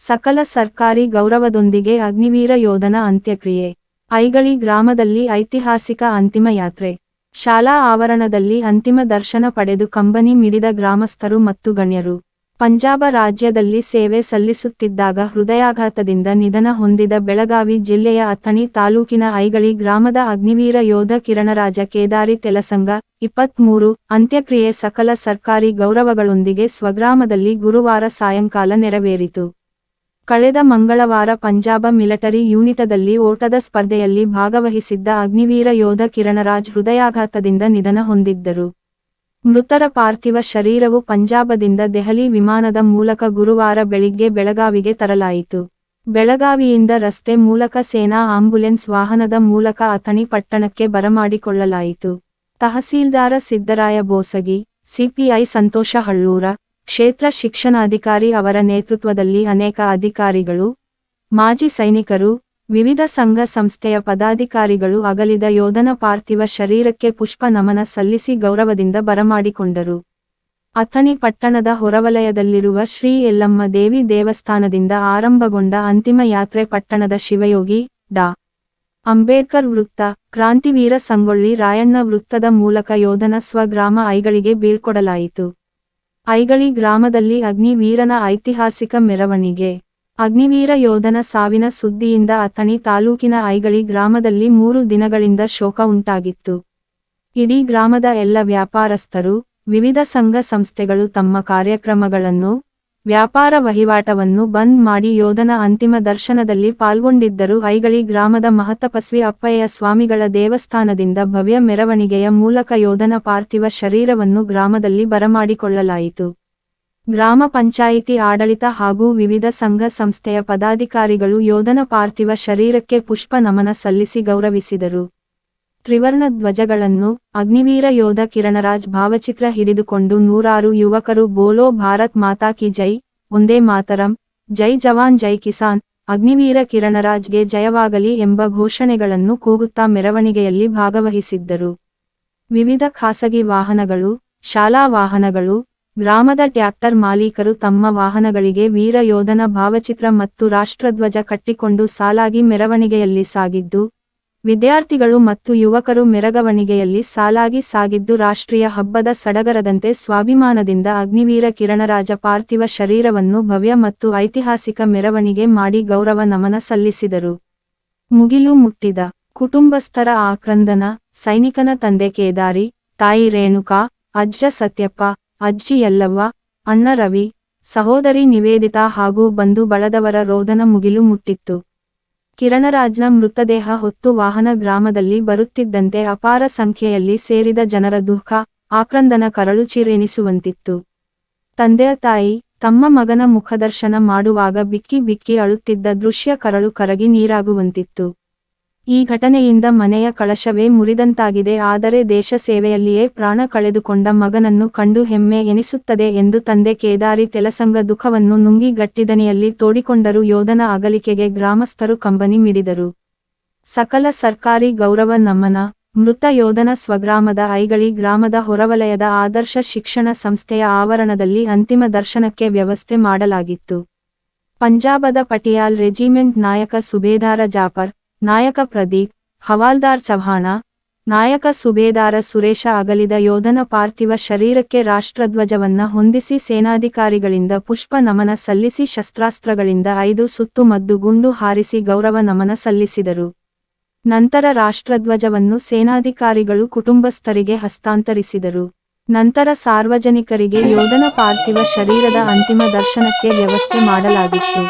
ಸಕಲ ಸರ್ಕಾರಿ ಗೌರವದೊಂದಿಗೆ ಅಗ್ನಿವೀರ ಯೋಧನ ಅಂತ್ಯಕ್ರಿಯೆ. ಐಗಳಿ ಗ್ರಾಮದಲ್ಲಿ ಐತಿಹಾಸಿಕ ಅಂತಿಮ ಯಾತ್ರೆ. ಶಾಲಾ ಆವರಣದಲ್ಲಿ ಅಂತಿಮ ದರ್ಶನ ಪಡೆದು ಕಂಬನಿ ಮಿಡಿದ ಗ್ರಾಮಸ್ಥರು ಮತ್ತು ಗಣ್ಯರು. ಪಂಜಾಬ ರಾಜ್ಯದಲ್ಲಿ ಸೇವೆ ಸಲ್ಲಿಸುತ್ತಿದ್ದಾಗ ಹೃದಯಾಘಾತದಿಂದ ನಿಧನ ಹೊಂದಿದ ಬೆಳಗಾವಿ ಜಿಲ್ಲೆಯ ಅಥಣಿ ತಾಲೂಕಿನ ಐಗಳಿ ಗ್ರಾಮದ ಅಗ್ನಿವೀರ ಯೋಧ ಕಿರಣರಾಜ ಕೇದಾರಿ ತೆಲಸಂಗ 23 ಅಂತ್ಯಕ್ರಿಯೆ ಸಕಲ ಸರ್ಕಾರಿ ಗೌರವಗಳೊಂದಿಗೆ ಸ್ವಗ್ರಾಮದಲ್ಲಿ ಗುರುವಾರ ಸಾಯಂಕಾಲ ನೆರವೇರಿತು. ಕಳೆದ ಮಂಗಳವಾರ ಪಂಜಾಬ ಮಿಲಿಟರಿ ಯೂನಿಟದಲ್ಲಿ ಓಟದ ಸ್ಪರ್ಧೆಯಲ್ಲಿ ಭಾಗವಹಿಸಿದ್ದ ಅಗ್ನಿವೀರ ಯೋಧ ಕಿರಣರಾಜ್ ಹೃದಯಾಘಾತದಿಂದ ನಿಧನ ಹೊಂದಿದ್ದರು. ಮೃತರ ಪಾರ್ಥಿವ ಶರೀರವು ಪಂಜಾಬದಿಂದ ದೆಹಲಿ ವಿಮಾನದ ಮೂಲಕ ಗುರುವಾರ ಬೆಳಿಗ್ಗೆ ಬೆಳಗಾವಿಗೆ ತರಲಾಯಿತು. ಬೆಳಗಾವಿಯಿಂದ ರಸ್ತೆ ಮೂಲಕ ಸೇನಾ ಆಂಬ್ಯುಲೆನ್ಸ್ ವಾಹನದ ಮೂಲಕ ಅಥಣಿ ಪಟ್ಟಣಕ್ಕೆ ಬರಮಾಡಿಕೊಳ್ಳಲಾಯಿತು. ತಹಸೀಲ್ದಾರ ಸಿದ್ದರಾಯ ಬೋಸಗಿ, ಸಿಪಿಐ ಸಂತೋಷ ಹಳ್ಳೂರ, ಕ್ಷೇತ್ರ ಶಿಕ್ಷಣಾಧಿಕಾರಿ ಅವರ ನೇತೃತ್ವದಲ್ಲಿ ಅನೇಕ ಅಧಿಕಾರಿಗಳು, ಮಾಜಿ ಸೈನಿಕರು, ವಿವಿಧ ಸಂಘ ಸಂಸ್ಥೆಯ ಪದಾಧಿಕಾರಿಗಳು ಅಗಲಿದ ಯೋಧನ ಪಾರ್ಥಿವ ಶರೀರಕ್ಕೆ ಪುಷ್ಪ ನಮನ ಸಲ್ಲಿಸಿ ಗೌರವದಿಂದ ಬರಮಾಡಿಕೊಂಡರು. ಅಥಣಿ ಪಟ್ಟಣದ ಹೊರವಲಯದಲ್ಲಿರುವ ಶ್ರೀ ಯಲ್ಲಮ್ಮ ದೇವಿ ದೇವಸ್ಥಾನದಿಂದ ಆರಂಭಗೊಂಡ ಅಂತಿಮ ಯಾತ್ರೆ ಪಟ್ಟಣದ ಶಿವಯೋಗಿ ಡಾ. ಅಂಬೇಡ್ಕರ್ ವೃತ್ತ, ಕ್ರಾಂತಿವೀರ ಸಂಗೊಳ್ಳಿ ರಾಯಣ್ಣ ವೃತ್ತದ ಮೂಲಕ ಯೋಧನ ಸ್ವಗ್ರಾಮ ಐಗಳಿಗೆ ಬೀಳ್ಕೊಡಲಾಯಿತು. ಐಗಳಿ ಗ್ರಾಮದಲ್ಲಿ ಅಗ್ನಿವೀರನ ಐತಿಹಾಸಿಕ ಮೆರವಣಿಗೆ. ಅಗ್ನಿವೀರ ಯೋಧನ ಸಾವಿನ ಸುದ್ದಿಯಿಂದ ಅಥಣಿ ತಾಲೂಕಿನ ಐಗಳಿ ಗ್ರಾಮದಲ್ಲಿ 3 ದಿನಗಳಿಂದ ಶೋಕ ಉಂಟಾಗಿತ್ತು. ಇಡೀ ಗ್ರಾಮದ ಎಲ್ಲ ವ್ಯಾಪಾರಸ್ಥರು, ವಿವಿಧ ಸಂಘ ಸಂಸ್ಥೆಗಳು ತಮ್ಮ ಕಾರ್ಯಕ್ರಮಗಳನ್ನು, ವ್ಯಾಪಾರ ವಹಿವಾಟವನ್ನು ಬಂದ್ ಮಾಡಿ ಯೋಧನ ಅಂತಿಮ ದರ್ಶನದಲ್ಲಿ ಪಾಲ್ಗೊಂಡಿದ್ದರು. ಐಗಳಿ ಗ್ರಾಮದ ಮಹತಪಸ್ವಿ ಅಪ್ಪಯ್ಯ ಸ್ವಾಮಿಗಳ ದೇವಸ್ಥಾನದಿಂದ ಭವ್ಯ ಮೆರವಣಿಗೆಯ ಮೂಲಕ ಯೋಧನ ಪಾರ್ಥಿವ ಶರೀರವನ್ನು ಗ್ರಾಮದಲ್ಲಿ ಬರಮಾಡಿಕೊಳ್ಳಲಾಯಿತು. ಗ್ರಾಮ ಪಂಚಾಯಿತಿ ಆಡಳಿತ ಹಾಗೂ ವಿವಿಧ ಸಂಘ ಸಂಸ್ಥೆಯ ಪದಾಧಿಕಾರಿಗಳು ಯೋಧನ ಪಾರ್ಥಿವ ಶರೀರಕ್ಕೆ ಪುಷ್ಪ ನಮನ ಸಲ್ಲಿಸಿ ಗೌರವಿಸಿದರು. ತ್ರಿವರ್ಣ ಧ್ವಜಗಳನ್ನು, ಅಗ್ನಿವೀರ ಯೋಧ ಕಿರಣರಾಜ್ ಭಾವಚಿತ್ರ ಹಿಡಿದುಕೊಂಡು ನೂರಾರು ಯುವಕರು ಬೋಲೋ ಭಾರತ್ ಮಾತಾ ಕಿ ಜೈ, ಒಂದೇ ಮಾತರಂ, ಜೈ ಜವಾನ್ ಜೈ ಕಿಸಾನ್, ಅಗ್ನಿವೀರ ಕಿರಣರಾಜ್ಗೆ ಜಯವಾಗಲಿ ಎಂಬ ಘೋಷಣೆಗಳನ್ನು ಕೂಗುತ್ತಾ ಮೆರವಣಿಗೆಯಲ್ಲಿ ಭಾಗವಹಿಸಿದ್ದರು. ವಿವಿಧ ಖಾಸಗಿ ವಾಹನಗಳು, ಶಾಲಾ ವಾಹನಗಳು, ಗ್ರಾಮದ ಟ್ರ್ಯಾಕ್ಟರ್ ಮಾಲೀಕರು ತಮ್ಮ ವಾಹನಗಳಿಗೆ ವೀರ ಯೋಧನ ಭಾವಚಿತ್ರ ಮತ್ತು ರಾಷ್ಟ್ರಧ್ವಜ ಕಟ್ಟಿಕೊಂಡು ಸಾಲಾಗಿ ಮೆರವಣಿಗೆಯಲ್ಲಿ ಸಾಗಿದ್ದು, ವಿದ್ಯಾರ್ಥಿಗಳು ಮತ್ತು ಯುವಕರು ಮೆರವಣಿಗೆಯಲ್ಲಿ ಸಾಲಾಗಿ ಸಾಗಿದ್ದು ರಾಷ್ಟ್ರೀಯ ಹಬ್ಬದ ಸಡಗರದಂತೆ ಸ್ವಾಭಿಮಾನದಿಂದ ಅಗ್ನಿವೀರ ಕಿರಣರಾಜ ಪಾರ್ಥಿವ ಶರೀರವನ್ನು ಭವ್ಯ ಮತ್ತು ಐತಿಹಾಸಿಕ ಮೆರವಣಿಗೆ ಮಾಡಿ ಗೌರವ ನಮನ ಸಲ್ಲಿಸಿದರು. ಮುಗಿಲು ಮುಟ್ಟಿದ ಕುಟುಂಬಸ್ಥರ ಆಕ್ರಂದನ. ಸೈನಿಕನ ತಂದೆ ಕೇದಾರಿ, ತಾಯಿ ರೇಣುಕಾ, ಅಜ್ಜ ಸತ್ಯಪ್ಪ, ಅಜ್ಜಿ ಯಲ್ಲವ್ವ, ಅಣ್ಣ ರವಿ, ಸಹೋದರಿ ನಿವೇದಿತಾ ಹಾಗೂ ಬಂಧು ಬಳದವರ ರೋದನ ಮುಗಿಲು ಮುಟ್ಟಿತ್ತು. ಕಿರಣರಾಜ್ನ ಮೃತದೇಹ ಹೊತ್ತು ವಾಹನ ಗ್ರಾಮದಲ್ಲಿ ಬರುತ್ತಿದ್ದಂತೆ ಅಪಾರ ಸಂಖ್ಯೆಯಲ್ಲಿ ಸೇರಿದ ಜನರ ದುಃಖ, ಆಕ್ರಂದನ ಕರಳುಚಿರೆನಿಸುವಂತಿತ್ತು. ತಂದೆಯ ತಾಯಿ ತಮ್ಮ ಮಗನ ಮುಖದರ್ಶನ ಮಾಡುವಾಗ ಬಿಕ್ಕಿ ಬಿಕ್ಕಿ ಅಳುತ್ತಿದ್ದ ದೃಶ್ಯ ಕರಳು ಕರಗಿ ನೀರಾಗುವಂತಿತ್ತು. ಈ ಘಟನೆಯಿಂದ ಮನೆಯ ಕಳಶವೇ ಮುರಿದಂತಾಗಿದೆ. ಆದರೆ ದೇಶ ಸೇವೆಯಲ್ಲಿಯೇ ಪ್ರಾಣ ಕಳೆದುಕೊಂಡ ಮಗನನ್ನು ಕಂಡು ಹೆಮ್ಮೆ ಎನಿಸುತ್ತದೆ ಎಂದು ತಂದೆ ಕೇದಾರಿ ತೆಲಸಂಗ ದುಃಖವನ್ನು ನುಂಗಿ ಗಟ್ಟಿದನಿಯಲ್ಲಿ ತೋಡಿಕೊಂಡರು. ಯೋಧನ ಅಗಲಿಕೆಗೆ ಗ್ರಾಮಸ್ಥರು ಕಂಬನಿ ಮಿಡಿದರು. ಸಕಲ ಸರ್ಕಾರಿ ಗೌರವ ನಮನ. ಮೃತ ಯೋಧನ ಸ್ವಗ್ರಾಮದ ಐಗಳಿ ಗ್ರಾಮದ ಹೊರವಲಯದ ಆದರ್ಶ ಶಿಕ್ಷಣ ಸಂಸ್ಥೆಯ ಆವರಣದಲ್ಲಿ ಅಂತಿಮ ದರ್ಶನಕ್ಕೆ ವ್ಯವಸ್ಥೆ ಮಾಡಲಾಗಿತ್ತು. ಪಂಜಾಬದ ಪಟಿಯಾಲ್ ರೆಜಿಮೆಂಟ್ ನಾಯಕ ಸುಬೇದಾರ ಜಾಫರ್, ನಾಯಕ ಪ್ರದೀಪ್, ಹವಾಲ್ದಾರ್ ಚವ್ಹಾಣ, ನಾಯಕ ಸುಬೇದಾರ ಸುರೇಶ ಅಗಲಿದ ಯೋಧನ ಪಾರ್ಥಿವ ಶರೀರಕ್ಕೆ ರಾಷ್ಟ್ರಧ್ವಜವನ್ನ ಹೊಂದಿಸಿ ಸೇನಾಧಿಕಾರಿಗಳಿಂದ ಪುಷ್ಪ ನಮನ ಸಲ್ಲಿಸಿ ಶಸ್ತ್ರಾಸ್ತ್ರಗಳಿಂದ 5 ಸುತ್ತು ಮದ್ದು ಗುಂಡು ಹಾರಿಸಿ ಗೌರವ ನಮನ ಸಲ್ಲಿಸಿದರು. ನಂತರ ರಾಷ್ಟ್ರಧ್ವಜವನ್ನು ಸೇನಾಧಿಕಾರಿಗಳು ಕುಟುಂಬಸ್ಥರಿಗೆ ಹಸ್ತಾಂತರಿಸಿದರು. ನಂತರ ಸಾರ್ವಜನಿಕರಿಗೆ ಯೋಧನ ಪಾರ್ಥಿವ ಶರೀರದ ಅಂತಿಮ ದರ್ಶನಕ್ಕೆ ವ್ಯವಸ್ಥೆ ಮಾಡಲಾಗಿತ್ತು.